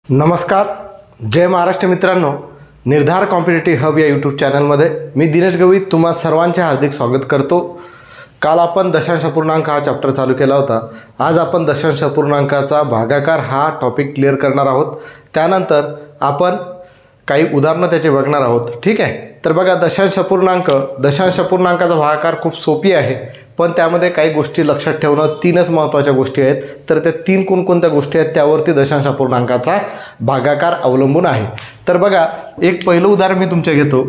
नमस्कार, जय महाराष्ट्र मित्रांनो. निर्धार कॉम्पिटेटिव्ह हब या यूट्यूब चॅनलमध्ये मी दिनेश गवई तुम्हा सर्वांचे हार्दिक स्वागत करतो. काल आपण दशांश अपूर्णांक हा चॅप्टर चालू केला होता. आज आपण दशांश अपूर्णांकाचा भागाकार हा टॉपिक क्लिअर करणार आहोत. त्यानंतर आपण काही उदाहरणं त्याचे बघणार आहोत. ठीक आहे, तर बघा दशांश अपूर्णांकाचा भागाकार खूप सोपी आहे, पण त्यामध्ये काही गोष्टी लक्षात ठेवणं, तीनच महत्त्वाच्या गोष्टी आहेत. तर त्या तीन कोणकोणत्या गोष्टी आहेत त्यावरती दशांश अपूर्णांकाचा भागाकार अवलंबून आहे. तर बघा, एक पहिलं उदाहरण मी तुमच्या घेतो.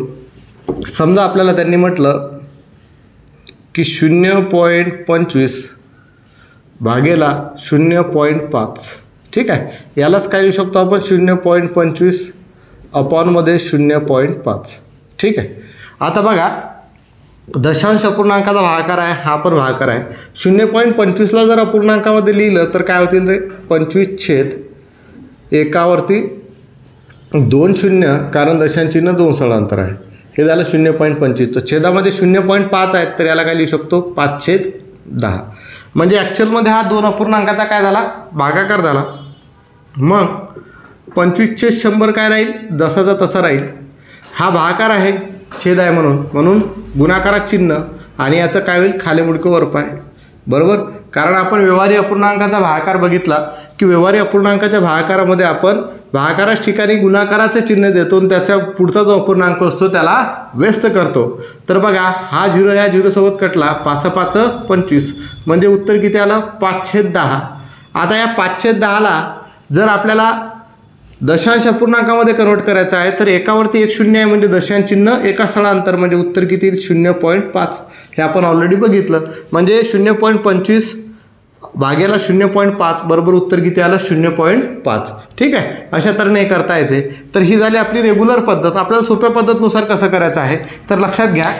समजा आपल्याला त्यांनी म्हटलं की 0.25 भागेला 0.5. ठीक आहे, यालाच काय लिहू शकतो आपण 0.25 अपॉनमध्ये 0.5. ठीक आहे, आता बघा दशांश अपूर्णांकाचा भागाकार आहे, हा पण भागाकार आहे. 0.25ला जर अपूर्णांकामध्ये लिहिलं तर काय होतील रे, 25 एकावरती 2 शून्य, कारण दशांश चिन्ह 2 स्थळांतर आहे. हे झालं 0.25चं. छेदामध्ये 0.5 आहेत, तर याला काय लिहू शकतो 5/10. म्हणजे ॲक्च्युअलमध्ये हा 2 अपूर्णांकाचा काय झाला, भागाकार झाला. मग 25/100 काय राहील, जसाचा तसा राहील. हा भागाकार आहे, छेद आहे म्हणून गुणाकारात चिन्ह, आणि याचं काय होईल खाली मुडकं वर पाय. बरोबर, कारण आपण व्यवहारी अपूर्णांकाचा भागाकार बघितला की व्यवहारी अपूर्णांकाच्या भागाकारामध्ये आपण भागाकाराच्या ठिकाणी गुणाकाराचे चिन्ह देतो आणि त्याच्या पुढचा जो अपूर्णांक असतो त्याला व्यस्त करतो. तर बघा, हा 0 ह्या 0 सोबत कटला, 5×5=25, म्हणजे उत्तर किती आलं 5/10. आता या 5/10ला जर आपल्याला दशांश अपूर्णांकामध्ये कन्वर्ट करायचं आहे तर एकावरती 1 शून्य आहे, म्हणजे दशांश चिन्ह एका स्थळांतर, म्हणजे उत्तर किती येईल 0.5. हे आपण ऑलरेडी बघितलं. म्हणजे 0.25 भागेला 0.5 बरोबर उत्तर किती आलं 0.5. ठीक आहे, अशा तऱ्हेने हे करता येते. तर ही झाली आपली रेग्युलर पद्धत. आपल्याला सोप्या पद्धतीनुसार कसं करायचं आहे तर लक्षात घ्या,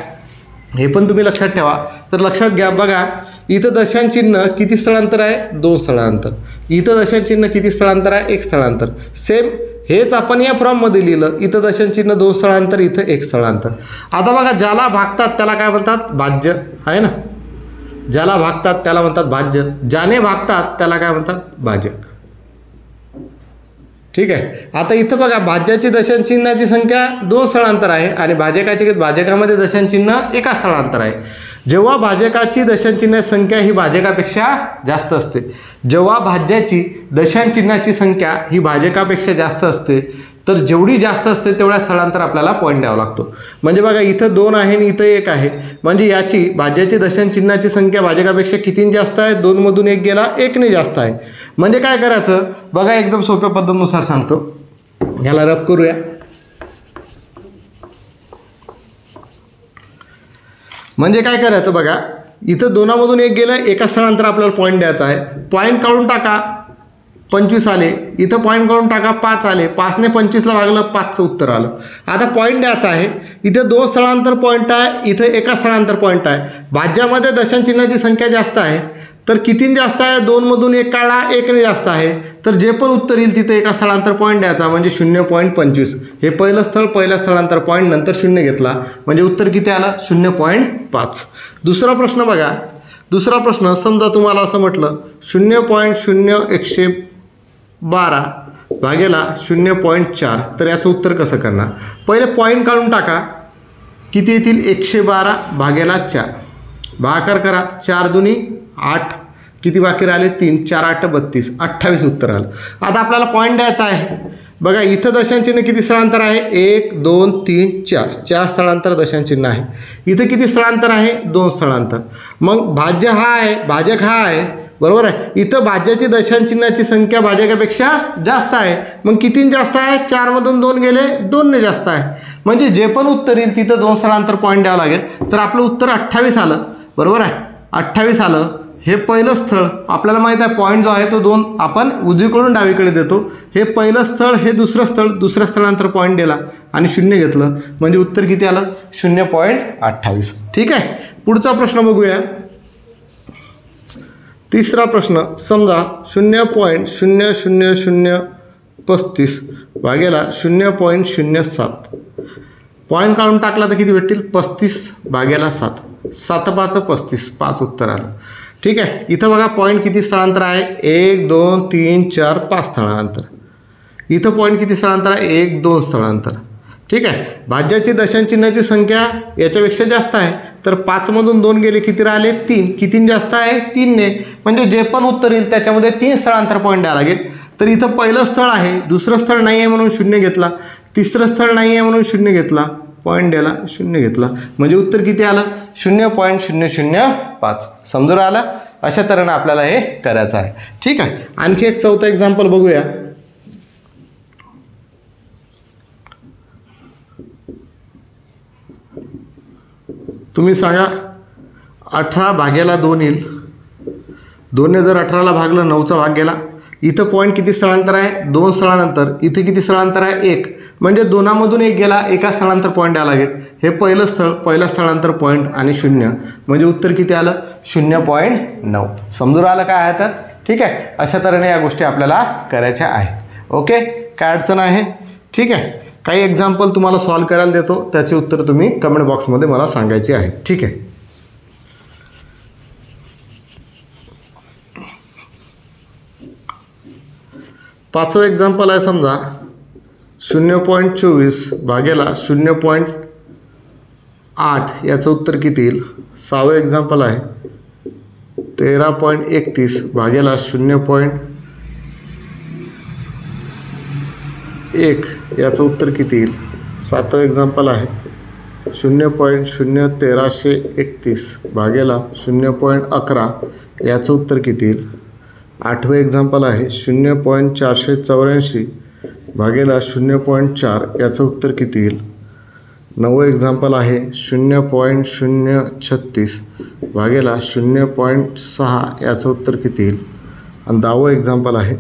हे पण तुम्ही लक्षात ठेवा. तर लक्षात घ्या, बघा इथं दशांश चिन्ह किती स्थळांतर आहे, 2 स्थळांतर. इथं दशांश चिन्ह किती स्थळांतर आहे, 1 स्थळांतर. सेम हेच आपण या फॉर्ममध्ये लिहिलं. इथं दशांश चिन्ह 2 स्थळांतर, इथं 1 स्थळांतर. आता बघा, ज्याला भागतात त्याला काय म्हणतात, भाज्य आहे ना. ज्याला भागतात त्याला म्हणतात भाज्य, ज्याने भागतात त्याला काय म्हणतात, भाजक. ठीक आहे, आता इथं बघा भाज्याची दशांश चिन्हाची संख्या 2 स्थळांतर आहे आणि भाजकामध्ये दशांश चिन्ह एका स्थळांतर आहे. जेव्हा भाजकाची दशांश चिन्हाची संख्या ही भाजकापेक्षा जास्त असते, जेव्हा भाज्याची दशांश चिन्हाची संख्या ही भाजकापेक्षा जास्त असते, तर जेवढी जास्त असते तेवढ्या स्थळांतर आपल्याला पॉईंट द्यावा लागतो. म्हणजे बघा इथं 2 आहे आणि इथं 1 आहे, म्हणजे याची भाज्याची दशांश चिन्हाची संख्या भाजकापेक्षा कितीने जास्त आहे, 2 मधून 1 गेला, 1ने जास्त आहे. म्हणजे काय करायचं बघा, एकदम सोप्या पद्धतीनुसार सांगतो. ह्याला रब करूया. म्हणजे काय करायचं बघा, इथं 2 मधून 1 गेलं, एका स्थळांतर आपल्याला पॉईंट द्यायचा आहे. पॉईंट काढून टाका, 25 आले. इथं पॉईंट काढून टाका, 5 आले. 5ने 25ला भागलं, 5चं उत्तर आलं. आता पॉईंट द्यायचा आहे. इथं 2 स्थळांतर पॉईंट आहे, इथं एका स्थळांतर पॉईंट आहे. भाज्यामध्ये दशांश चिन्हाची संख्या जास्त आहे, तर कितीने जास्त आहे, 2 मधून 1 काढला, 1ने जास्त आहे. तर जे पण उत्तर येईल तिथे एका स्थळांतर पॉईंट द्यायचा, म्हणजे 0.25. हे पहिलं स्थळ, पहिल्या स्थळांतर पॉईंट, नंतर 0 घेतला, म्हणजे उत्तर किती आलं 0.5. दुसरा प्रश्न बघा. दुसरा प्रश्न, समजा तुम्हाला असं म्हटलं 0.0112 भागेला 0.4, तर याचं उत्तर कसं करणार. पहिले पॉईंट काढून टाका, किती येतील 112 भागेला 4. भागाकार करा, 4 दुनी 8, किती बाकी राहिले 3, 4 8 32, 28 उत्तर आलं. आता आपल्याला पॉईंट द्यायचा आहे. बघा इथं दशांश चिन्ह किती स्थळांतर आहे, 1 2 3 4, 4 स्थळांतर दशांश चिन्ह आहे. इथं किती स्थळांतर आहे, 2 स्थळांतर. मग भाज्य हा आहे, भाजक हा आहे, बरोबर आहे. इथं भाज्याची दशांश चिन्हाची संख्या भाजकापेक्षा जास्त आहे. मग कितीने जास्त आहे, 4 मधून 2 गेले, 2ने जास्त आहे. म्हणजे जे पण उत्तर येईल तिथं 2 स्थळांतर पॉईंट द्यावं लागेल. तर आपलं उत्तर 28 आलं. बरोबर आहे, 28 आलं. हे पहिलं स्थळ आपल्याला माहीत आहे, पॉईंट जो आहे तो 2 आपण उजवीकडून डावीकडे देतो. हे पहिलं स्थळ, हे दुसरं स्थळ, दुसऱ्या स्थळांतर पॉईंट दिला आणि 0 घेतलं, म्हणजे उत्तर किती आलं 0.28. ठीक आहे, पुढचा प्रश्न बघूया. तिसरा प्रश्न, समजा 0.00035 भागेला 0.07. पॉईंट काढून टाकला तर किती भेटतील, 35 भागेला 7. 7×5=35, 5 उत्तर आलं. ठीक आहे. इथं बघा पॉईंट किती स्थळांतर आहे, 1 2 3 4 5 स्थळांतर. इथं पॉईंट किती स्थळांतर आहे, 1 2 स्थळांतर. ठीक आहे. भाज्याची दशांश चिन्हाची संख्या याच्यापेक्षा जास्त आहे, तर 5 मधून 2 गेले किती राहिले, 3. कितीने जास्त आहे, 3 ने. म्हणजे जे पण उत्तर येईल त्याच्यामध्ये 3 स्थळांतर पॉईंट द्यावं लागेल. तर इथं पहिलं स्थळ आहे, दुसरं स्थळ नाही आहे म्हणून 0 घेतला, तिसरं स्थळ नाही आहे म्हणून 0 घेतला, पॉईंट द्यायला 0 घेतला. म्हणजे उत्तर किती आलं, 0.005. समजून आलं. अशा तऱ्हेने आपल्याला हे करायचं आहे. ठीक आहे. आणखी एक चौथा एक्झाम्पल बघूया. तुम्ही सांगा 18 भाग्याला 2 येईल. 2ने जर 18ला भागलं 9चा भाग गेला. इथं पॉईंट किती स्थळांतर आहे, 2 स्थळानंतर. इथे किती स्थळांतर आहे, 1. म्हणजे 2मधून 1 गेला, एका स्थळांतर पॉईंट द्यावं लागेल. हे पहिलं स्थळ, पहिल्या स्थळांतर पॉईंट आणि 0. म्हणजे उत्तर किती आलं, 0.9. समजून आलं काय आहे तर. ठीक आहे. अशा तऱ्हेने या गोष्टी आपल्याला करायच्या आहेत. ओके. काय अडचण आहे. ठीक आहे. काही एक्झाम्पल तुम्हाला सॉल्व करायला देतो, त्याचे उत्तर तुम्ही कमेंट बॉक्समध्ये मला सांगायचे आहेत. ठीक आहे. पाचवं एक्झाम्पल आहे समजा 0.24 भाग्याला 0.8 याचं उत्तर किती येईल. 6वं एक्झाम्पल आहे 13.31 भाग्याला 0.1 याचं उत्तर किती येईल. 7वं एक्झाम्पल आहे 0.01331 भाग्याला 0.11 याचं उत्तर किती येईल. 8वं एक्झाम्पल आहे 0.484 भागेला 0.4 याचं उत्तर किती येईल. 9वं एक्झाम्पल आहे 0.036 भागेला 0.6 याचं उत्तर किती येईल. आणि 10वं एक्झाम्पल आहे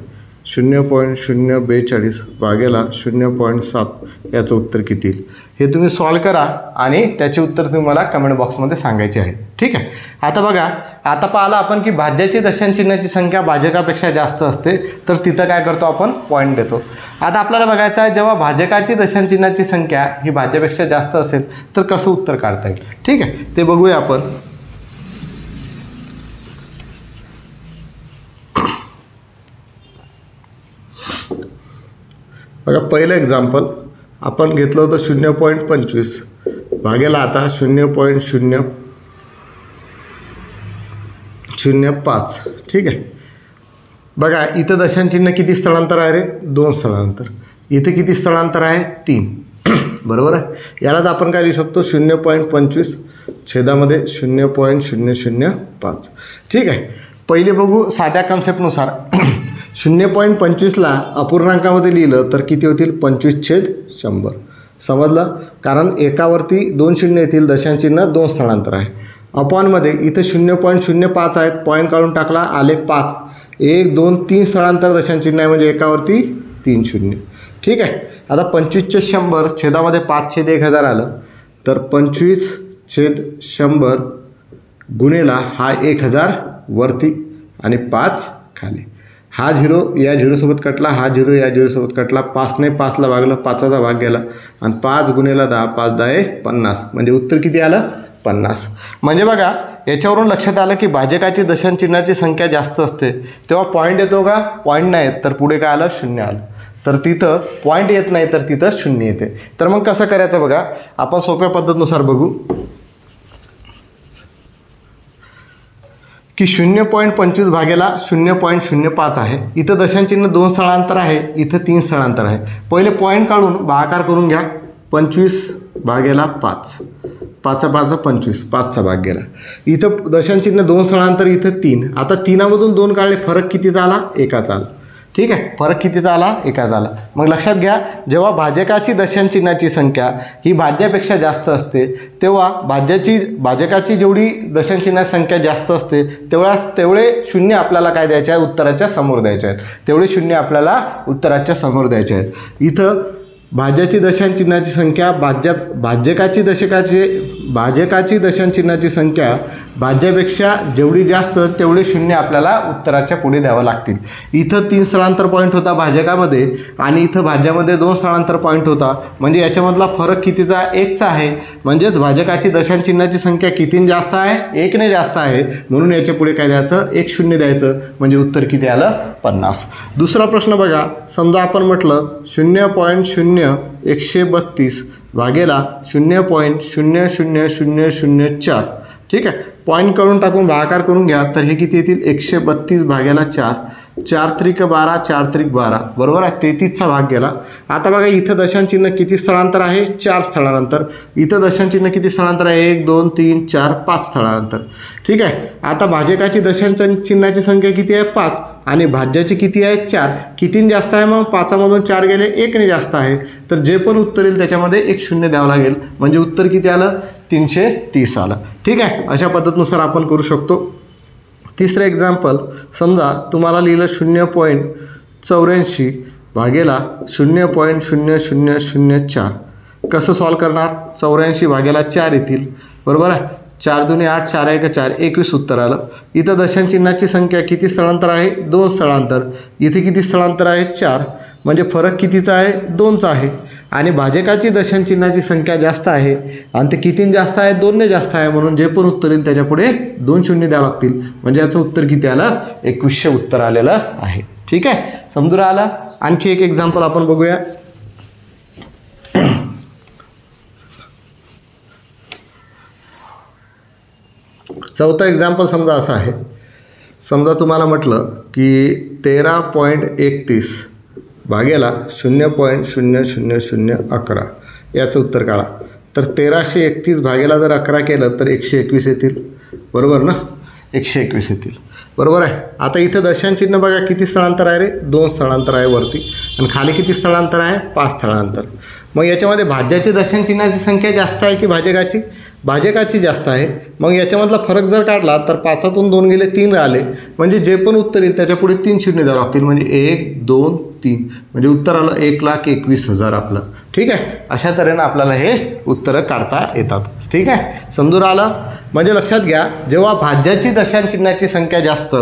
0.042 भागेला 0.7 याचं उत्तर किती येईल. हे तुम्ही सॉल्व करा आणि त्याचे उत्तर तुम्ही मला कमेंट बॉक्समध्ये सांगायचे आहे. ठीक आहे. आता बघा, आता पाहिलं आपण की भाज्याची दशांश चिन्हाची संख्या भाजकापेक्षा जास्त असते, तर तिथं काय करतो आपण, पॉईंट देतो. आता आपल्याला बघायचं आहे जेव्हा भाजकाची दशांश चिन्हाची संख्या ही भाज्यापेक्षा जास्त असेल तर कसं उत्तर काढता येईल. ठीक आहे. ते बघूया आपण. बघा, पहिलं एक्झाम्पल आपण घेतलं होतं 0.25 भागेला आता 0.005. ठीक आहे. बघा, इथं दशांश चिन्ह किती स्थळांतर आहे रे, 2 स्थळांतर. इथे किती स्थळांतर आहे, 3. बरोबर आहे. यालाच आपण काय लिहू शकतो, 0.25 छेदामध्ये 0.005. ठीक आहे. पहिले बघू साध्या कन्सेप्टनुसार 0.25ला अपूर्णांकामध्ये लिहिलं तर किती होतील, 25/100. समजलं. कारण एकावरती 2 शून्य येतील, दशांश चिन्ह 2 स्थळांतर आहे. अपॉनमध्ये इथं 0.05 आहेत, पॉईंट काढून टाकला, आले 5. 1 2 3 स्थळांतर दशांश चिन्ह आहे, म्हणजे एकावरती 3 शून्य. ठीक आहे. आता 25/100 छेदामध्ये 5/1000 आलं, तर 25/100 गुणेला हा 1000 वरती आणि 5 खाली. हा 0 या 0सोबत कटला, हा 0 या 0सोबत कटला. 5ने 5ला भागलं, 5चा भाग गेला आणि 5 गुणेला 10, 5 10 50. म्हणजे उत्तर किती आलं, 50. म्हणजे बघा, याच्यावरून लक्षात आलं की भाजकाची दशांश चिन्हाची संख्या जास्त असते तेव्हा पॉईंट येतो का, पॉईंट नाही येत, तर पुढे काय आलं, 0 आलं. तर तिथं पॉईंट येत नाही तर तिथं 0 येते. तर मग कसं करायचं बघा, आपण सोप्या पद्धतीनुसार बघू की 0.25 भागेला 0.05 आहे. इथं दशांश चिन्ह 2 स्थळांतर आहे, इथं 3 स्थळांतर आहे. पहिले पॉईंट काढून भागाकार करून घ्या. 25 भागेला 5, 5 5 25, 5चा भाग गेला. इथं दशांश चिन्ह 2 स्थळांतर, इथं 3. आता 3मधून 2 काढले, फरक कितीचा आला, 1चा आला. ठीक आहे. फरक कितीचा आला, 1चा आला. मग लक्षात घ्या, जेव्हा भाजकाची दशांश चिन्हाची संख्या ही भाज्यापेक्षा जास्त असते तेव्हा भाजकाची जेवढी दशांश चिन्हाची संख्या जास्त असते तेवढे शून्य आपल्याला काय द्यायचे आहे, उत्तराच्या समोर द्यायचे आहेत. तेवढे शून्य आपल्याला उत्तराच्या समोर द्यायचे आहेत. इथं भाज्याची दशांश चिन्हाची संख्या भाजकाची भाजकाची दशांशचिन्हाची संख्या भाज्यापेक्षा जेवढी जास्त तेवढे शून्य आपल्याला उत्तराच्या पुढे द्यावं लागतील. इथं 3 स्थळांतर पॉईंट होता भाजकामध्ये आणि इथं भाज्यामध्ये 2 स्थळांतर पॉईंट होता. म्हणजे याच्यामधला फरक कितीचा? 1चा आहे. म्हणजेच भाजकाची दशांशचिन्हाची संख्या कितीने जास्त आहे? 1ने जास्त आहे. म्हणून याच्या पुढे काय द्यायचं? 1 शून्य द्यायचं. म्हणजे उत्तर किती आलं? 50. दुसरा प्रश्न बघा. समजा आपण म्हटलं 0.0132 भागेला 0.00004. ठीक आहे. पॉईंट करून टाकून भागाकार करून घ्या तर हे किती येतील? 132 भागेला 4. 4 त्रिक 12, 4 त्रिक 12, बरोबर आहे. 33चा भाग गेला. आता बघा इथं दशांशचिन्ह किती स्थळांतर आहे? 4 स्थळांतर. इथं दशांशचिन्ह किती स्थळांतर आहे? 1 2 3 4 5 स्थळांतर. ठीक आहे. आता भाजकाची दशांशचिन्हाची संख्या किती आहे? 5 आणि भाज्याची किती आहे? 4. कितीने जास्त आहे? मग 5मधून 4 गेले 1ने जास्त आहे. तर जे पण उत्तर येईल त्याच्यामध्ये 1 शून्य द्यावं लागेल. म्हणजे उत्तर किती आलं? 330 आलं. ठीक आहे. अशा पद्धतीनुसार आपण करू शकतो. तिसरं एक्झाम्पल. समजा तुम्हाला लिहिलं 0.84 भागेला 0.0004. कसं सॉल्व करणार? 84 भागेला 4 येतील, बरोबर आहे. 4 दुने 8, 4 1 4, 21 उत्तर आलं. इथं दशांशचिन्हाची संख्या किती स्थळांतर आहे? 2 स्थळांतर. इथे किती स्थळांतर आहे? 4. म्हणजे फरक कितीचा आहे? 2चा आहे. आणि भाजकाची दशांशचिन्हाची संख्या जास्त आहे आणि ते कितीने जास्त आहे? 2ने जास्त आहे. म्हणून जे पण उत्तर येईल त्याच्यापुढे 2 शून्य द्यावं लागतील. म्हणजे याचं उत्तर किती आलं? 2100 उत्तर आलेलं आहे. ठीक आहे. समजून आलं. आणखी एक एक्झाम्पल आपण बघूया. चौथा एक्झाम्पल समजा असं आहे. समजा तुम्हाला म्हटलं की 13.31 भागेला 0.00011 याचं उत्तर काढा. तर 1331 भागेला जर 11 केलं तर 121 येतील, बरोबर ना? 121 येतील, बरोबर आहे. आता इथं दशांशचिन्ह बघा किती स्थळांतर आहे रे? 2 स्थळांतर आहे वरती. आणि खाली किती स्थळांतर आहे? 5 स्थळांतर. मग याच्यामध्ये भाज्याची दशांशचिन्हाची संख्या जास्त आहे की भाजकाची? भाजकाची जास्त आहे. मग याच्यामधला फरक जर काढला तर 5तून 2 गेले 3 राहिले. म्हणजे जे पण उत्तर येईल त्याच्या पुढे 3 शून्य द्यावं लागतील. म्हणजे 1 2 3 म्हणजे उत्तर आलं 1,21,000 आपलं. ठीक आहे. अशा तऱ्हेनं आपल्याला हे उत्तरं काढता येतात. ठीक आहे. समजून आलं. म्हणजे लक्षात घ्या, जेव्हा भाज्याची दशांशचिन्हाची संख्या जास्त,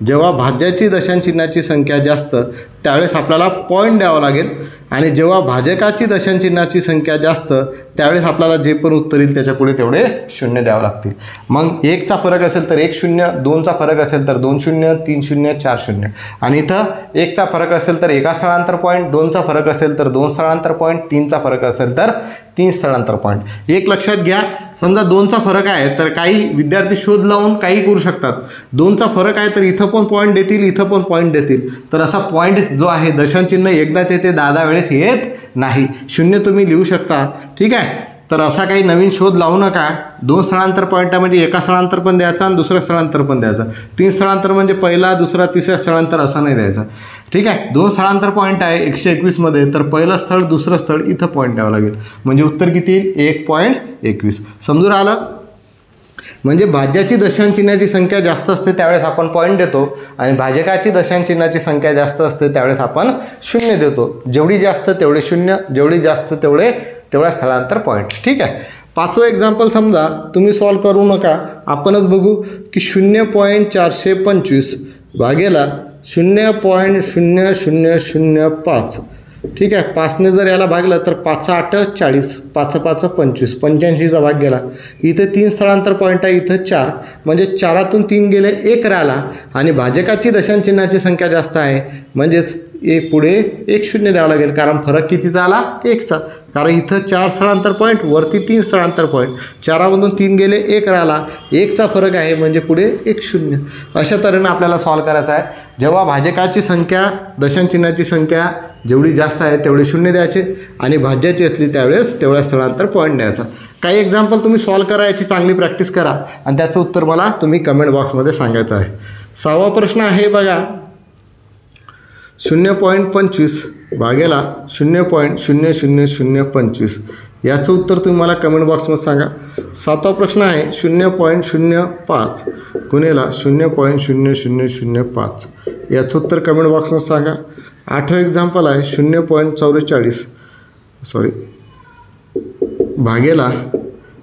जेव्हा भाज्याची दशांशचिन्हाची संख्या जास्त त्यावेळेस आपल्याला पॉईंट द्यावं लागेल. आणि जेव्हा भाजकाची दशांशचिन्हाची संख्या जास्त त्यावेळेस आपल्याला जे पण उत्तर येईल त्याच्या पुढे तेवढे शून्य द्यावं लागतील. मग 1चा फरक असेल तर 1 शून्य, 2चा फरक असेल तर 2 शून्य, 3 शून्य, 4 शून्य. आणि इथं 1चा फरक असेल तर 1 स्थळांतर पॉईंट, 2चा फरक असेल तर 2 स्थळांतर पॉईंट, 3चा फरक असेल तर 3 स्थळांतर पॉईंट. एक लक्षात घ्या, समजा 2चा फरक आहे तर काही विद्यार्थी शोध लावून काही करू शकतात. 2चा फरक आहे तर इथं पण पॉईंट देतील, इथं पण पॉईंट देतील. तर असा पॉईंट जो आहे दशांशचिन्ह एकदाच येते, 10 वेळेस येत नाही. शून्य तुम्ही लिहू शकता. ठीक आहे. तर असा काही नवीन शोध लावू नका. 2 स्थळांतर पॉईंटामध्ये एका स्थळांतर पण द्यायचा आणि दुसरं स्थळांतर पण द्यायचं. 3 स्थळांतर म्हणजे पहिला दुसरा तिसरा स्थळांतर असं नाही द्यायचं. ठीक आहे. 2 स्थळांतर पॉईंट आहे 121मध्ये तर पहिलं स्थळ दुसरं स्थळ इथं पॉईंट द्यावं लागेल. म्हणजे उत्तर किती येईल? 1.21. समजून आलं. म्हणजे भाज्याची दशांशचिन्हाची संख्या जास्त असते त्यावेळेस आपण पॉईंट देतो आणि भाजकाची दशांशचिन्हाची संख्या जास्त असते त्यावेळेस आपण शून्य देतो. जेवढी जास्त तेवढे शून्य, जेवढी जास्त तेवढ्या स्थळांतर पॉईंट. ठीक आहे. 5वं एक्झाम्पल समजा तुम्ही सॉल्व करू नका, आपणच बघू की 0.425 भागेला 0.0005. ठीक आहे. 5ने जर याला भागलं तर 5 8 40, 5 5 25, 85चा भाग गेला. इथे 3 स्थळांतर पॉईंट आहे, इथं 4 म्हणजे 4तून 3 गेले 1 राहिला. आणि भाजकाची दशांशचिन्हाची संख्या जास्त आहे म्हणजेच पुढे 1 शून्य द्यावं लागेल. कारण फरक कितीचा आला? 1चा. कारण इथं 4 स्थळांतर पॉईंट, वरती 3 स्थळांतर पॉईंट. 4मधून 3 गेले 1 राहिला. 1चा फरक आहे म्हणजे पुढे 1 शून्य. अशा तऱ्हेनं आपल्याला सॉल्व करायचं आहे. जेव्हा भाजकाची संख्या दशांशचिन्हाची संख्या जेवढी जास्त आहे तेवढे शून्य द्यायचे आणि भाज्याची असली त्यावेळेस तेवढ्या स्थळांतर पॉईंट द्यायचा. काही एक्झाम्पल तुम्ही सॉल्व करा, याची चांगली प्रॅक्टिस करा आणि त्याचं उत्तर मला तुम्ही कमेंट बॉक्समध्ये सांगायचं आहे. 6वा प्रश्न आहे बघा. 0.25 भागेला 0.00025 याचं उत्तर तुम्ही मला कमेंट बॉक्समध्ये सांगा. 7वा प्रश्न आहे 0.05 गुणेला 0.0005 याचं उत्तर कमेंट बॉक्समध्ये सांगा. 8वं एक्झाम्पल आहे 0.44 भागेला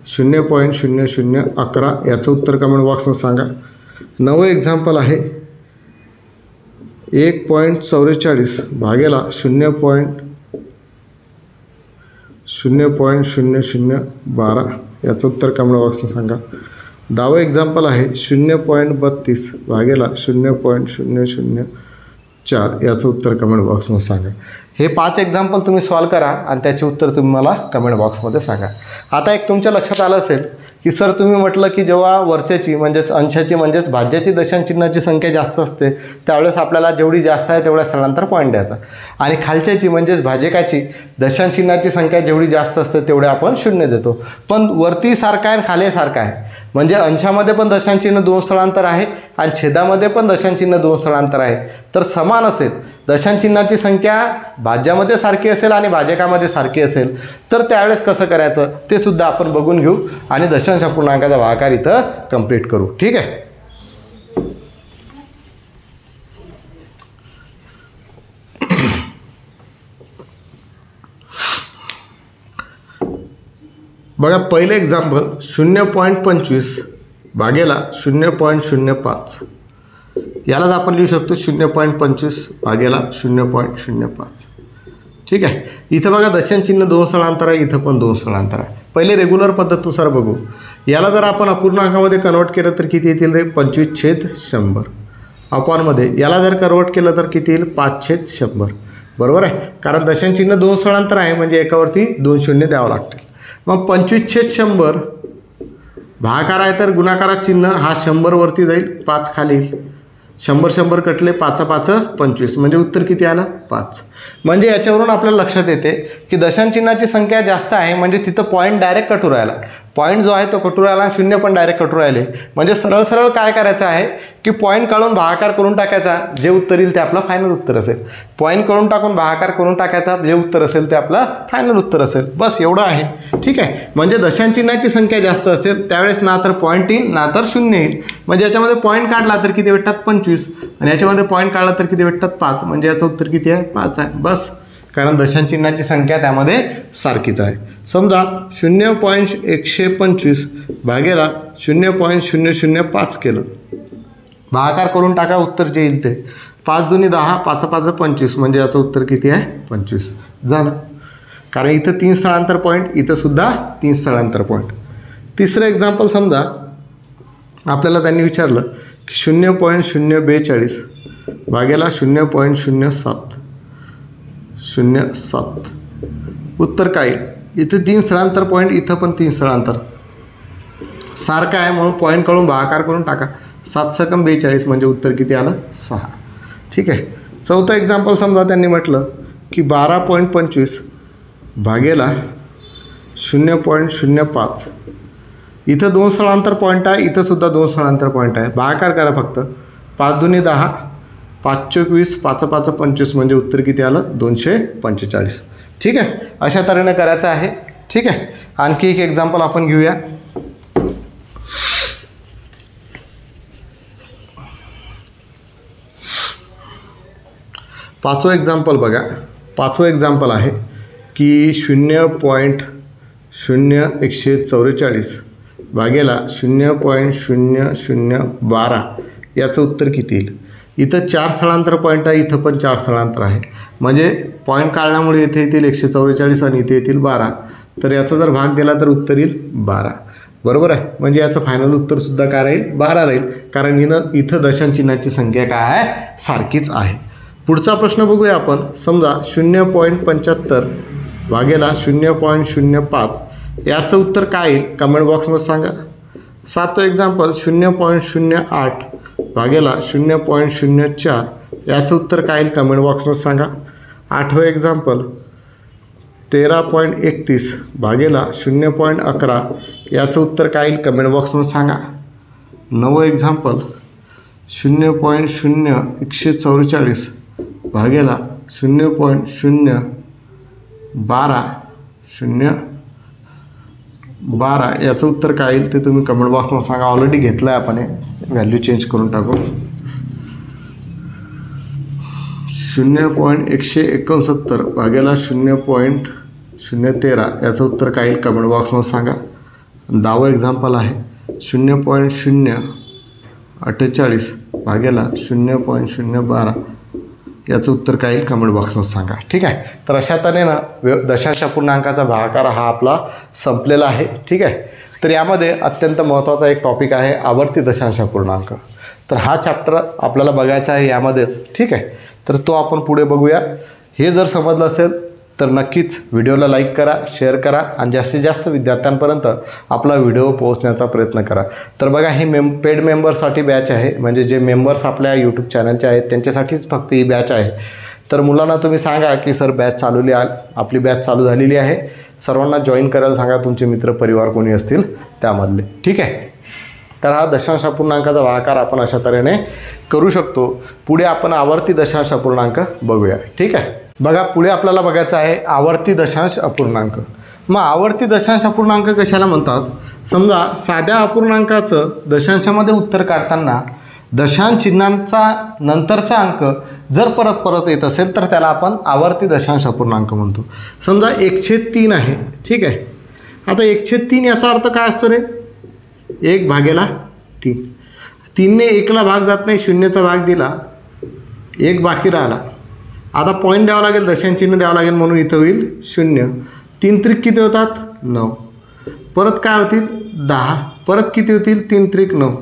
0.0011 याचं उत्तर कमेंट बॉक्समध्ये सांगा. 9वं एक्झाम्पल आहे 1.44 भागेला 0.0012 याचं उत्तर कमेंट बॉक्समध्ये सांगा. 10वं एक्झाम्पल आहे 0.32 भागेला 0.004 याचं उत्तर कमेंट बॉक्समध्ये सांगा. हे 5 एक्झाम्पल तुम्ही सॉल्व करा आणि त्याचे उत्तर तुम्ही मला कमेंट बॉक्समध्ये सांगा. आता एक तुमच्या लक्षात आलं असेल की सर तुम्ही म्हटलं की जेव्हा वरच्याची म्हणजेच अंशाची म्हणजेच भाज्याची दशांशचिन्हाची संख्या जास्त असते त्यावेळेस आपल्याला जेवढी जास्त आहे तेवढ्या स्थळांतर पॉईंट द्यायचा आणि खालच्याची म्हणजेच भाजकाची दशांशचिन्हाची संख्या जेवढी जास्त असते तेवढे आपण 0 देतो. पण वरती सारखा आहे आणि खाली सारखा आहे म्हणजे अंशामध्ये पण दशांशचिन्ह 2 स्थळांतर आहे आणि छेदामध्ये पण दशांशचिन्ह 2 स्थळांतर आहे. तर समान असेल दशांशचिन्हाची संख्या भाज्यामध्ये सारखी असेल आणि भाजकामध्ये सारखी असेल तर त्यावेळेस कसं करायचं ते सुद्धा आपण बघून घेऊ आणि दशांश अपूर्णांकाचा भागाकार इथं कंप्लीट करू. ठीक आहे. बघा पहिले एक्झाम्पल 0.25 भागेला 0.05 यालाच आपण लिहू शकतो 0.25 भागेला 0.05. ठीक आहे. इथं बघा दशांशचिन्ह 2 स्थळांतर आहे, इथं पण 2 स्थळांतर आहे. पहिले रेग्युलर पद्धतीनुसार बघू. याला जर आपण अपूर्णांकामध्ये कन्वर्ट केलं तर किती येतील रे 25/100 अपॉनमध्ये याला जर कन्वर्ट केलं तर किती येईल 5/100 बरोबर आहे. कारण दशांशचिन्ह 2 स्थळांतर आहे म्हणजे एकावरती 2 शून्य द्यावं लागतील. मग 25/100 भागाकार आहे तर गुणाकारात चिन्ह हा 100 वरती जाईल 5 खाली येईल. 100 कटले 5 5 25 म्हणजे उत्तर किती आलं 5. म्हणजे याच्यावरून आपल्याला लक्षात येते की दशांशचिन्हाची संख्या जास्त आहे म्हणजे तिथं पॉईंट डायरेक्ट कटू राहिला. पॉईंट जो आहे तो कटू राहिला आणि 0 पण डायरेक्ट कटू राहिले. म्हणजे सरळ सरळ काय करायचं आहे की पॉईंट काढून भागाकार करून टाकायचा जे उत्तर येईल ते आपलं फायनल उत्तर असेल. पॉईंट करून टाकून भागाकार करून टाकायचा जे उत्तर असेल ते आपलं फायनल उत्तर असेल. बस एवढं आहे. ठीक आहे. म्हणजे दशांशचिन्हाची संख्या जास्त असेल त्यावेळेस ना तर पॉईंट येईल ना तर 0 येईल. म्हणजे याच्यामध्ये पॉईंट काढला तर किती भेटतात 25 आणि याच्यामध्ये पॉईंट काढला तर किती भेटतात 5 म्हणजे याचं उत्तर किती आहे 5 आहे. बस कारण दशांशचिन्हाची संख्या त्यामध्ये सारखीच आहे. समजा 0.125 भागेला 0.005 केलं भागाकार करून टाका उत्तर जे येईल ते 5 दुनी 10 5 5 25 म्हणजे याचं उत्तर किती आहे 25 झालं. कारण इथं 3 स्थळांतर पॉईंट इथं सुद्धा 3 स्थळांतर पॉईंट. तिसरं एक्झाम्पल समजा आपल्याला त्यांनी विचारलं की 0.042 भागेला 0.07 उत्तर काय इथं 3 स्थळांतर पॉईंट इथं पण 3 स्थळांतर सारखं आहे म्हणून पॉईंट काढून भागाकार करून टाका 7 सकम 42 म्हणजे उत्तर किती आलं 6. ठीक आहे. चौथं एक्झाम्पल समजा त्यांनी म्हटलं की 12.25 भागेला 0.05 इथं 2 स्थळांतर पॉईंट आहे इथं सुद्धा 2 स्थळांतर पॉईंट आहे. भागाकार करा फक्त 5 दुनी 10 5 चोक 20 5 5 25 म्हणजे उत्तर किती आलं 245. ठीक आहे. अशा तऱ्हेने करायचं आहे. ठीक आहे. आणखी एक एक्झाम्पल आपण घेऊया. पाचवं एक्झाम्पल बघा. पाचवं एक्झाम्पल आहे की 0.0144 भागेला 0.0012 याचं उत्तर किती येईल. इथं 4 स्थळांतर पॉईंट आहे इथं पण 4 स्थळांतर आहे म्हणजे पॉईंट काढल्यामुळे इथे येतील 144 आणि इथे येतील 12 तर याचा जर भाग दिला तर उत्तर येईल 12 बरोबर आहे. म्हणजे याचं फायनल उत्तरसुद्धा काय राहील 12 राहील कारण इथं दशांशचिन्हाची संख्या काय आहे सारखीच आहे. पुढचा प्रश्न बघूया आपण. समजा 0.75 भागेला 0.05 याचं उत्तर काय येईल कमेंट बॉक्समध्ये सांगा. 7वं एक्झाम्पल 0.08 भागेला 0.04 याचं उत्तर काय येईल कमेंट बॉक्समध्ये सांगा. 8वं एक्झाम्पल 13.31 भागेला 0.11 याचं उत्तर काय येईल कमेंट बॉक्समध्ये सांगा. 9वं एक्झाम्पल 0.0144 भागेला 0.12 याचं उत्तर काय येईल ते तुम्ही कमेंट बॉक्समध्ये सांगा. ऑलरेडी घेतलं आहे आपण हे व्हॅल्यू चेंज करून टाकू. 0.169 भागेला 0.013 याचं उत्तर काय येईल कमेंट बॉक्समध्ये सांगा. 10वं एक्झाम्पल आहे 0.048 भागेला 0.012 याचं उत्तर काय येईल कमेंट बॉक्समध्ये सांगा. ठीक आहे. तर अशा तऱ्हेनं दशांश अपूर्णांकाचा भागाकार हा आपला संपलेला आहे. ठीक आहे. तर यामध्ये अत्यंत महत्त्वाचा एक टॉपिक आहे आवर्ती दशांश अपूर्णांक. तर हा चॅप्टर आपल्याला बघायचा आहे यामध्येच. ठीक आहे. तर तो आपण पुढे बघूया. हे जर समजलं असेल तर नक्कीच व्हिडिओला लाईक करा, शेअर करा आणि जास्तीत जास्त विद्यार्थ्यांपर्यंत आपला व्हिडिओ पोहोचण्याचा प्रयत्न करा. तर बघा हे पेड मेंबरसाठी बॅच आहे, म्हणजे जे मेंबर्स आपल्या यूट्यूब चॅनलचे आहेत त्यांच्यासाठीच फक्त ही बॅच आहे. तर मुलांना तुम्ही सांगा की सर बॅच आपली बॅच चालू झालेली आहे, सर्वांना जॉईन करायला सांगा, तुमचे मित्र परिवार कोणी असतील त्यामधले. ठीक आहे. तर हा दशांश अपूर्णांकाचा भागाकार आपण अशा तऱ्हेने करू शकतो. पुढे आपण आवर्ती दशांश अपूर्णांक बघूया. ठीक आहे. बघा पुढे आपल्याला बघायचं आहे आवर्ती दशांश अपूर्णांक. मग आवर्ती दशांश अपूर्णांक कशाला म्हणतात? समजा साध्या अपूर्णांकाचं दशांशामध्ये उत्तर काढताना दशांश चिन्हांचा नंतरचा अंक जर परत परत येत असेल तर त्याला आपण आवर्ती दशांश अपूर्णांक म्हणतो. समजा 1/3 आहे. ठीक आहे. आता 1/3 याचा अर्थ काय असतो रे? 1/3. 3ने 1ला भाग जात नाही, 0चा भाग दिला, 1 बाकी राहिला. आता पॉईंट द्यावं लागेल, दशांश चिन्ह द्यावं लागेल, म्हणून इथं होईल 0. 3 त्रिक किती होतात? 9. परत काय होतील? 10. परत किती होतील? 3 त्रिक 9.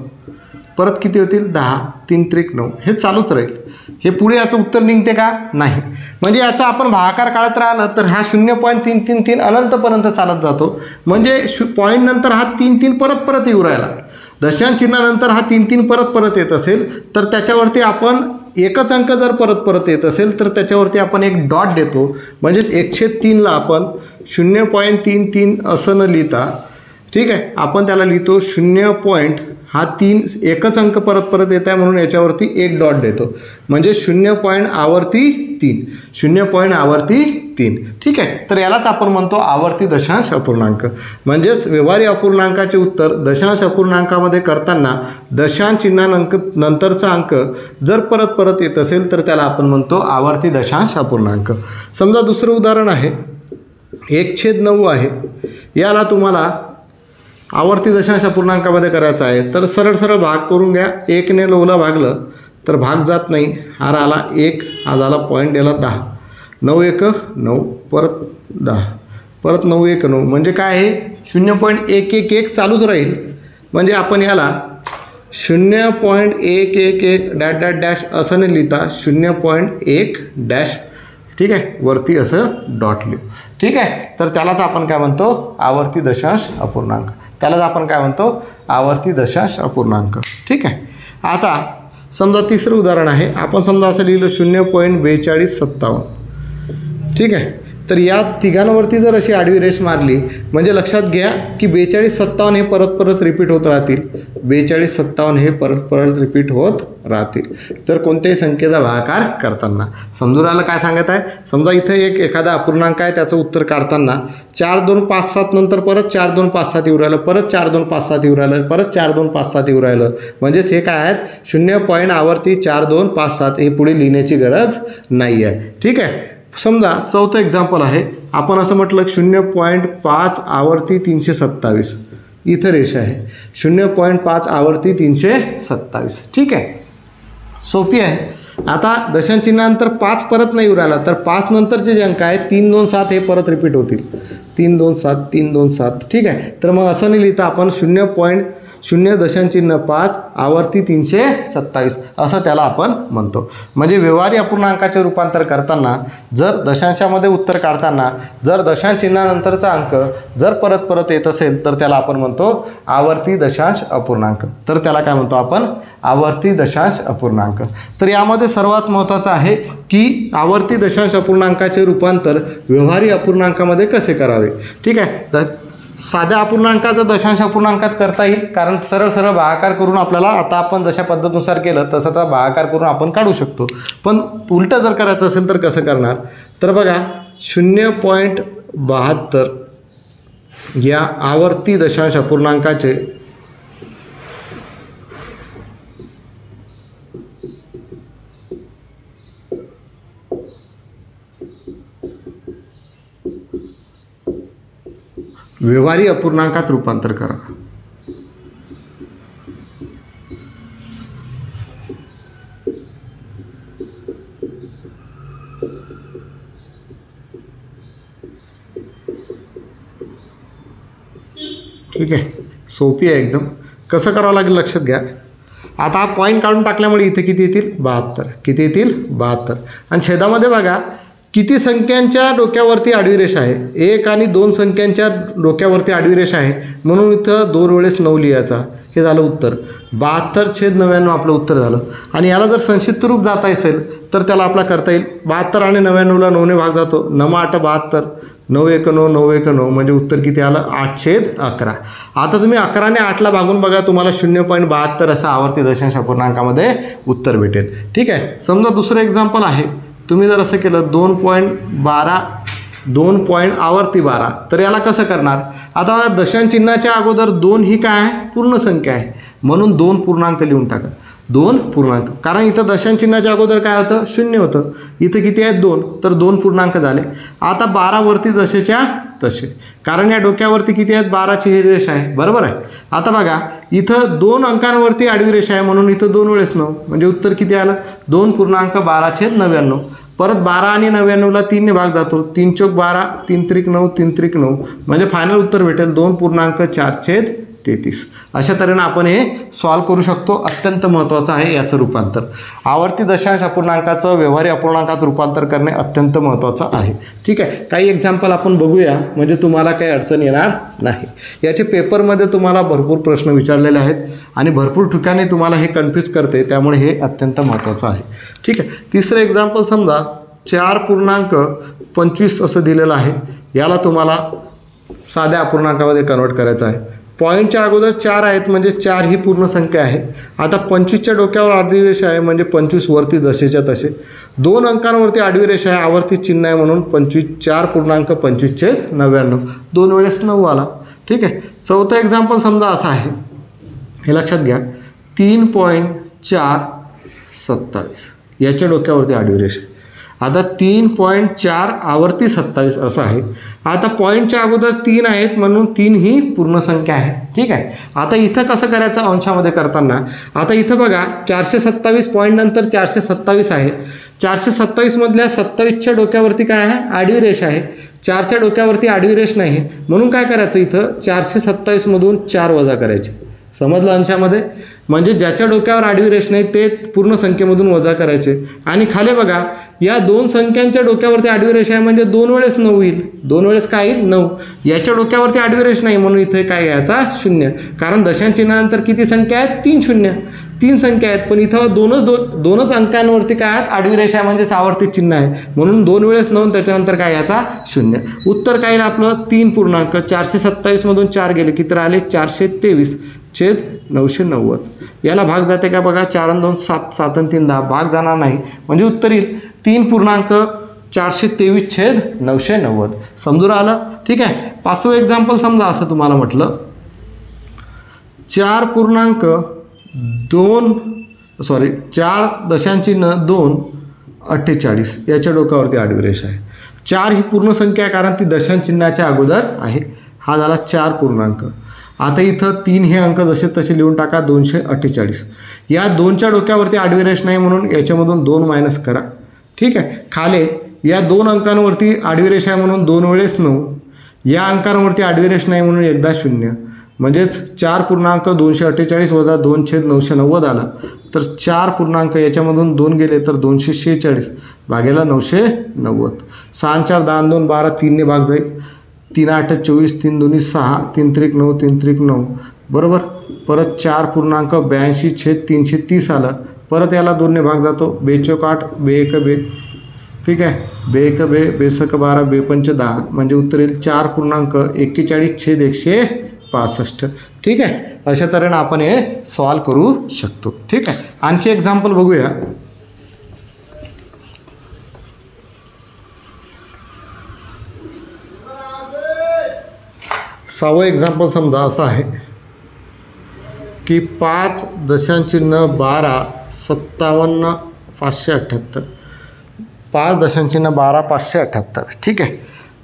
परत किती होतील? 10. 3 त्रिक 9. हे चालूच राहील. हे पुढे याचं उत्तर निघते का? नाही. म्हणजे याचा आपण भागाकार काढत राहिलं तर हा 0.333 अनंतपर्यंत चालत जातो. म्हणजे पॉईंट नंतर हा 3 परत परत येऊ राहिला. दशांश चिन्हानंतर हा 3 परत परत येत असेल तर त्याच्यावरती आपण एकच अंक जर परत परत येत असेल तर त्याच्यावरती आपण एक डॉट देतो. म्हणजेच 1/3ला आपण 0.33 असं न लिहिता, ठीक आहे, आपण त्याला लिहितो 0. हा 3 एकच अंक परत परत येत आहे म्हणून याच्यावरती एक डॉट देतो. म्हणजे 0.आवर्ती 3. ठीक आहे. तर यालाच आपण म्हणतो आवर्ती दशांश अपूर्णांक. म्हणजेच व्यवहारी अपूर्णांकाचे उत्तर दशांश अपूर्णांकामध्ये करताना दशांश चिन्हानंतरचा अंक जर परत परत येत असेल तर त्याला आपण म्हणतो आवर्ती दशांश अपूर्णांक. समजा दुसरं उदाहरण आहे 1/9 आहे. याला तुम्हाला आवर्ती दशांश अपूर्णांकामध्ये करायचं आहे. तर सरळ सरळ भाग करून घ्या. 1ने 9ला भागलं तर भाग जात नाही, हा राहिला 1, हा झाला पॉईंट दिला 10. 9 1 9, परत 10, परत 9 1 9, म्हणजे काय आहे 0.111 चालूच राहील. म्हणजे आपण याला 0.111 डॅश डॅश डॅश असं नाही लिहिता 0.1 डॅश, ठीक आहे, वरती असं डॉट लिहू. ठीक आहे. तर त्यालाच आपण काय म्हणतो? आवर्ती दशांश अपूर्णांक. आवर्ती दशांश अपूर्णांक. ठीक आहे. आता समजा तिसरं उदाहरण आहे. आपण समजा असं लिहिलं 0.4257. ठीक आहे. तर या तिघांवरती जर अशी आडवी रेष मारली म्हणजे लक्षात घ्या की 4257 हे परत परत रिपीट होत राहतील. 4257 हे परत परत रिपीट होत राहतील. तर कोणत्याही संख्येचा भागाकार करताना समजून राहिलं काय सांगत आहे? समजा इथं एखादा अपूर्णांक आहे, त्याचं उत्तर काढताना 4 2 5 7 नंतर परत 4 2 5 7 येऊ राहिलं, परत 4 2 5 7 येऊ राहिलं, परत 4 2 5 7 येऊ राहिलं. म्हणजेच हे काय आहेत 0. आवर्ती 4 2 5 7 हे पुढे लिहिण्याची गरज नाही आहे. ठीक आहे. समजा चौथं एक्झाम्पल आहे. आपण असं म्हटलं 0.5 आवर्ती 327. इथं रेषा आहे 0.5 आवर्ती 327. ठीक आहे. सोपी आहे. आता दशांश चिन्हानंतर 5 परत नाही उरायला तर 5 नंतरचे जे अंक आहेत 3 2 7 हे परत रिपीट होतील. 3 2 7 3 2 7. ठीक आहे. तर मग असं नाही लिहिता आपण 0.5 आवर्ती 327 असं त्याला आपण म्हणतो. म्हणजे व्यवहारी अपूर्णांकाचे रूपांतर करताना जर दशांशामध्ये उत्तर काढताना जर दशांश चिन्हानंतरचा अंक जर परत परत येत असेल तर त्याला आपण म्हणतो आवर्ती दशांश अपूर्णांक. तर त्याला काय म्हणतो आपण? आवर्ती दशांश अपूर्णांक. तर यामध्ये सर्वात महत्त्वाचं आहे की आवर्ती दशांश अपूर्णांकाचे रूपांतर व्यवहारी अपूर्णांकामध्ये कसे करावे. ठीक आहे. साध्या अपूर्णांकाचं दशांश अपूर्णांकात करता येईल, कारण सरळ सरळ भागाकार करून आपल्याला आता आपण जशा पद्धतीनुसार केलं तसं आता भागाकार करून आपण काढू शकतो. पण उलटं जर करायचं असेल तर कसं करणार? तर बघा 0.72 या आवर्ती दशांश अपूर्णांकाचे व्यवहारी अपूर्णांकात रूपांतर करा. ठीक आहे, सोपी आहे एकदम. कसं करावं लागेल लक्षात घ्या. आता हा पॉईंट काढून टाकल्यामुळे इथे किती येतील 72. किती येतील 72. आणि छेदामध्ये बघा किती संख्यांच्या डोक्यावरती आडवी रेषा आहे. 1 आणि 2 संख्यांच्या डोक्यावरती आडवी रेषा आहे म्हणून इथं 2 वेळेस 9 लिहायचा. हे झालं उत्तर. 72/99 आपलं उत्तर झालं. आणि याला जर संक्षिप्त रूप जाता असेल तर त्याला आपला करता येईल. 72 आणि 99ला 9ने भाग जातो. 9×8 = 72. 9×1 = 9×1 म्हणजे उत्तर किती आलं 8/11. आता तुम्ही 11 ने 8ला भागून बघा, तुम्हाला 0.72 असं आवर्ती दशांश अपूर्णांकामध्ये उत्तर भेटेल. ठीक आहे. समजा दुसरं एक्झाम्पल आहे. तुम्ही जर असं केलं 2.12 आवर्ती 12 तर याला कसं करणार. आता दशांश चिन्हाच्या अगोदर 2 ही काय आहे पूर्ण संख्या आहे म्हणून 2 पूर्णांक लिहून टाका. 2 पूर्णांक, कारण इथं दशांश चिन्हाच्या अगोदर काय होतं 0 होतं. इथं किती आहेत 2 तर 2 पूर्णांक झाले. आता 12 वरती जसेच्या तसे, कारण या डोक्यावरती किती आहेत 12ची ही रेषा आहे. बरोबर आहे. आता बघा इथं 2 अंकांवरती आडवी रेषा आहे म्हणून इथं 2 वेळेस 9 म्हणजे उत्तर किती आलं 2.12/99. परत 12 आणि 99ला 3ने भाग जातो. 3×4 = 12, 3×3 = 9, 3×3 = 9 म्हणजे फायनल उत्तर भेटेल 2.4/33. अशा तऱ्हेने आपण हे सॉल्व करू शकतो. अत्यंत महत्त्वाचं आहे याचं रूपांतर. आवर्ती दशांश अपूर्णांकाचं व्यवहारी अपूर्णांकात रूपांतर करणे अत्यंत महत्त्वाचं आहे. ठीक आहे. काही एक्झाम्पल आपण बघूया म्हणजे तुम्हाला काही अडचण येणार नाही. याचे पेपरमध्ये तुम्हाला भरपूर प्रश्न विचारलेले आहेत आणि भरपूर ठिकाणी तुम्हाला हे कन्फ्यूज करते, त्यामुळे हे अत्यंत महत्त्वाचं आहे. ठीक आहे. तिसरं एक्झाम्पल समजा 4.25 असं दिलेलं आहे. याला तुम्हाला साध्या अपूर्णांकामध्ये कन्वर्ट करायचं आहे. पॉईंटच्या अगोदर 4 आहेत म्हणजे 4 ही पूर्ण संख्या आहे. आता 25च्या डोक्यावर आडवी रेषा आहे म्हणजे 25 वरती जसेच्या तसे. 2 अंकांवरती आडवी रेषा आहे, आवर्ती चिन्ह आहे म्हणून 4.25/99. 2 वेळेस 9 आला. ठीक आहे. चौथं एक्झाम्पल समजा असं आहे, हे लक्षात घ्या. 3.427 याच्या डोक्यावरती आडवी रेषा. आता 3.4 आवर्ती 27 असं आहे. आता पॉईंटच्या अगोदर 3 आहेत म्हणून 3 ही पूर्ण संख्या आहे. ठीक आहे. आता इथं कसं करायचं अंशामध्ये करताना, आता इथं बघा 427 पॉईंट नंतर 427 आहे. 427 मधल्या 27च्या डोक्यावरती काय आहे आडवी रेषा आहे. 4च्या डोक्यावरती आडवी रेष नाही म्हणून काय करायचं इथं 427 मधून 4 वजा करायचे. समजलं अंशामध्ये. म्हणजे ज्याच्या डोक्यावर आडवी रेष नाही ते पूर्ण संख्येमधून वजा करायचे. आणि खाली बघा या 2 संख्यांच्या डोक्यावरती आडवी रेष आहे म्हणजे 2 वेळेस 9 येईल. 2 वेळेस काय येईल 9. याच्या डोक्यावरती आडवी रेष नाही म्हणून इथे काय घ्यायचा 0. कारण दशांश चिन्हानंतर किती संख्या आहेत 3 शून्य. 3 संख्या आहेत पण इथं दोनच अंकांवरती काय आहेत आडवी रेषा आहे म्हणजे आवर्ती चिन्ह आहे म्हणून 2 वेळेस 9 त्याच्यानंतर काय घ्यायचा 0. उत्तर काय येईल आपलं 3.427 मधून 4 गेले किती राहिले 423/990. याला भाग जाते का बघा 4 आणि 2 7, 7 आणि 3 10. भाग जाणार नाही म्हणजे उत्तर येईल 3.423/990. समजून आलं. ठीक आहे. 5वं एक्झाम्पल समजा असं तुम्हाला म्हटलं 4.248 याच्या डोक्यावरती आडवी रेषा आहे. 4 ही पूर्ण संख्या आहे कारण ती दशांश चिन्हाच्या अगोदर आहे. हा झाला 4 पूर्णांक. आता इथं 3 हे अंक जसे तसे लिहून टाका 248. या 2च्या डोक्यावरती आडवी रेष नाही म्हणून याच्यामधून 2 मायनस करा. ठीक आहे. खाली या 2 अंकांवरती आडवी रेष आहे म्हणून 2 वेळेस 9. या अंकांवरती आडवी रेष नाही म्हणून एकदा 0 म्हणजेच 4.248 वजा 2/990 आला. तर 4 पूर्णांक याच्यामधून 2 गेले तर 246 भागेला 990. 6 आणि 4 10 आणि 2 12 3ने भाग जाईल. 3×8 = 24, 3×2 = 6, 3×3 = 9, 3×3 = 9 बरोबर. परत 4.82/330 आलं. परत याला 2ने भाग जातो. 2×4 = 8, 2×1 = 2. ठीक आहे. 2×1 = 2, 2×6 = 12, 2×5 = 10 म्हणजे उत्तर येईल 4.41/165. ठीक आहे. अशा तऱ्हेने आपण हे सॉल्व करू शकतो. ठीक आहे. आणखी एक्झाम्पल बघूया. 6वं एक्झाम्पल समजा असं आहे की 5.1257,578 5.1257,578. ठीक आहे.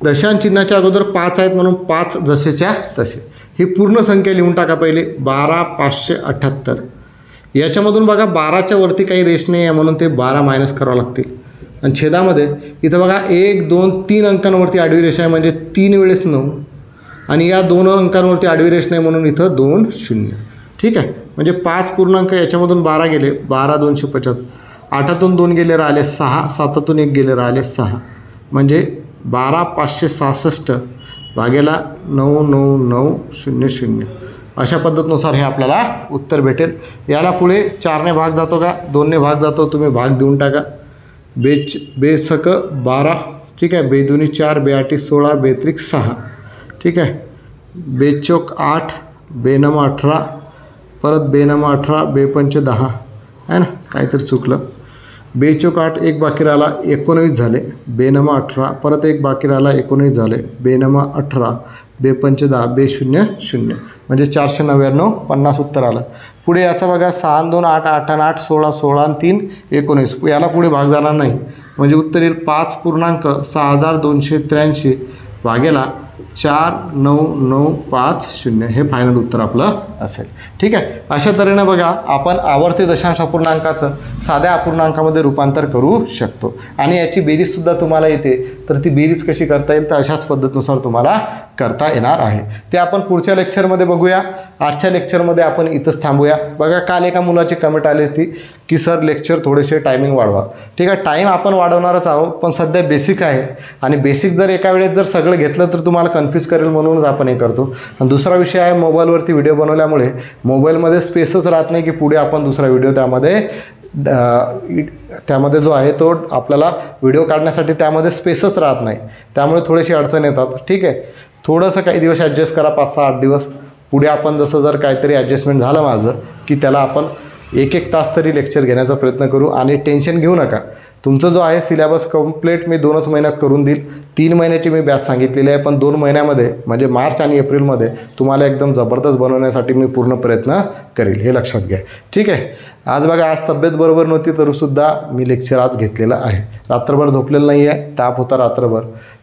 दशांश चिन्हाच्या अगोदर 5 आहेत म्हणून 5 जसेच्या तसे. ही पूर्ण संख्या लिहून टाका पहिले. 12,578. याच्यामधून बघा 12च्या वरती काही रेष नाही आहे म्हणून ते 12 मायनस करावं लागतील. आणि छेदामध्ये इथं बघा 1 2 3 अंकांवरती आडवी रेष आहे म्हणजे 3 वेळेस 9 आणि या 2 अंकांवरती आडवी रेष नाही म्हणून इथं 2 0. ठीक आहे. म्हणजे 5 पूर्णांक याच्यामधून 12 गेले. 12 275. 8तून 2 गेले राहिले 6. 7तून 1 गेले राहिले 6. म्हणजे 12,566 भागेला 99900. अशा पद्धतीनुसार हे आपल्याला उत्तर भेटेल. याला पुढे 4ने भाग जातो का 2ने भाग जातो, तुम्ही भाग देऊन टाका. बेसक 12. ठीक आहे. 2 दूनी 4, 2 8 16, 2 त्रिक 6. ठीक आहे. 2 चौक 8, 2 नम 18, परत 2 नम 18, 2 पंच 10 आहे ना, काहीतरी चुकलं. 2 चौक 8, 1 बाकी राहिला 19 झाले. 2 नम 18, परत 1 बाकी राहिला 19 झाले. 2 नम 18, 2 पंच 10, 2 0 0 म्हणजे 499 50 उत्तर आलं. पुढे याचा बघा 6 2 8 8 8 16 16 3 19. याला पुढे भाग जाणार नाही म्हणजे उत्तर येईल 5.6283 भागेला 49950. हे फायनल उत्तर आपलं असेल. ठीक आहे. अशा तऱ्हेनं बघा आपण आवर्ती दशांश अपूर्णांकाचं साध्या अपूर्णांकामध्ये रूपांतर करू शकतो आणि याची बेरीजसुद्धा तुम्हाला येते. तर ती बेरीज कशी करता येईल तर अशाच पद्धतीनुसार तुम्हाला करता येणार आहे. ते आपण पुढच्या लेक्चरमध्ये बघूया. आजच्या लेक्चरमध्ये आपण इथंच थांबूया. बघा काल एका मुलाची कमेंट आली होती की सर लेक्चर थोडेसे टायमिंग वाढवा. ठीक आहे. टाईम आपण वाढवणारच आहोत पण सध्या बेसिक आहे आणि बेसिक जर एका वेळेस जर सगळं घेतलं तर तुम्हाला कन्फ्यूज करेल म्हणूनच आपण हे करतो. आणि दुसरा विषय आहे मोबाईलवरती व्हिडिओ बनवल्यामुळे मोबाईलमध्ये स्पेसच राहत नाही की पुढे आपण दुसरा व्हिडिओ त्यामध्ये जो आहे तो आपल्याला व्हिडिओ काढण्यासाठी त्यामध्ये स्पेसच राहत नाही. त्यामुळे थोडीशी अडचण येतात. ठीक आहे. थोडंसं काही दिवस ॲडजस्ट करा 5-6-8 दिवस. पुढे आपण जसं जर काहीतरी ॲडजस्टमेंट झालं माझं की त्याला आपण 1-1 तास तरी लेक्चर घेण्याचा प्रयत्न करू. आणि टेन्शन घेऊ नका. तुमचं जो आहे सिलेबस कंप्लीट मी 2च महिन्यात करून देईल. 3 महिन्याची मी बॅच सांगितलेली आहे पण 2 महिन्यामध्ये म्हणजे मार्च आणि एप्रिलमध्ये तुम्हाला एकदम जबरदस्त बनवण्यासाठी मी पूर्ण प्रयत्न करेल. हे लक्षात घ्या. ठीक आहे. आज बघा आज तब्येत बरोबर नव्हती तरीसुद्धा मी लेक्चर आज घेतलेलं आहे. रात्रभर झोपलेलं नाही आहे. ताप होता रात्रभर.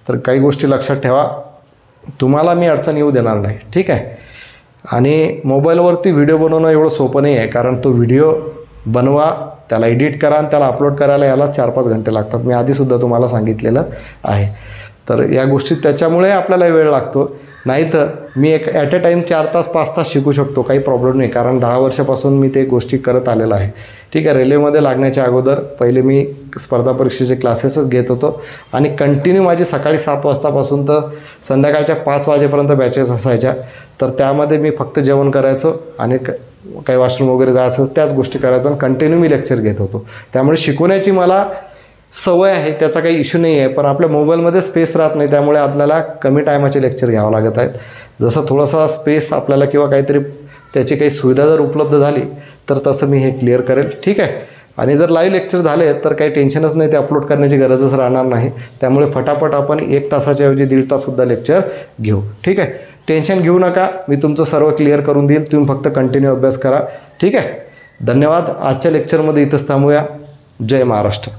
तर काही गोष्टी लक्षात ठेवा. तुम्हाला मी अडचण येऊ देणार नाही. ठीक आहे. आणि मोबाईलवरती व्हिडिओ बनवणं एवढं सोपं नाही आहे कारण तो व्हिडिओ बनवा त्याला एडिट करा आणि त्याला अपलोड करायला याला 4-5 घंटे लागतात. मी आधीसुद्धा तुम्हाला सांगितलेलं आहे. तर या गोष्टी त्याच्यामुळे आपल्याला वेळ लागतो. नाही तर मी एक ॲट अ टाईम 4 तास 5 तास शिकू शकतो. काही प्रॉब्लेम नाही कारण 10 वर्षापासून मी ते गोष्टी करत आलेला आहे. ठीक आहे. रेल्वेमध्ये लागण्याच्या अगोदर पहिले मी स्पर्धा परीक्षेचे क्लासेसच घेत होतो आणि कंटिन्यू माझी सकाळी 7 वाजतापासून तर संध्याकाळच्या 5 वाजेपर्यंत बॅचेस असायच्या. तर त्यामध्ये मी फक्त जेवण करायचो आणि काही वॉशरूम वगैरे जायचं त्याच गोष्टी करायचो आणि कंटिन्यू मी लेक्चर घेत होतो. त्यामुळे शिकवण्याची मला सवय आहे. त्याचा काही इश्यू नाही आहे. पण आपल्या मोबाईलमध्ये स्पेस राहत नाही त्यामुळे आपल्याला कमी टायमाचे लेक्चर घ्यावं लागत आहेत. जसं थोडासा स्पेस आपल्याला किंवा काहीतरी त्याची काही सुविधा जर उपलब्ध झाली तर तसं मी हे क्लिअर करेल. ठीक आहे. आणि जर लाईव्ह लेक्चर झाले तर काही टेन्शनच नाही. ते अपलोड करण्याची गरजच राहणार नाही. त्यामुळे फटाफट आपण 1 तासाच्या ऐवजी 1.5 ताससुद्धा लेक्चर घेऊ. ठीक आहे. टेन्शन घेऊ नका. मी तुमचं सर्व क्लिअर करून देईल. तुम्ही फक्त कंटिन्यू अभ्यास करा. ठीक आहे. धन्यवाद. आजच्या लेक्चरमध्ये इथंच थांबूया. जय महाराष्ट्र.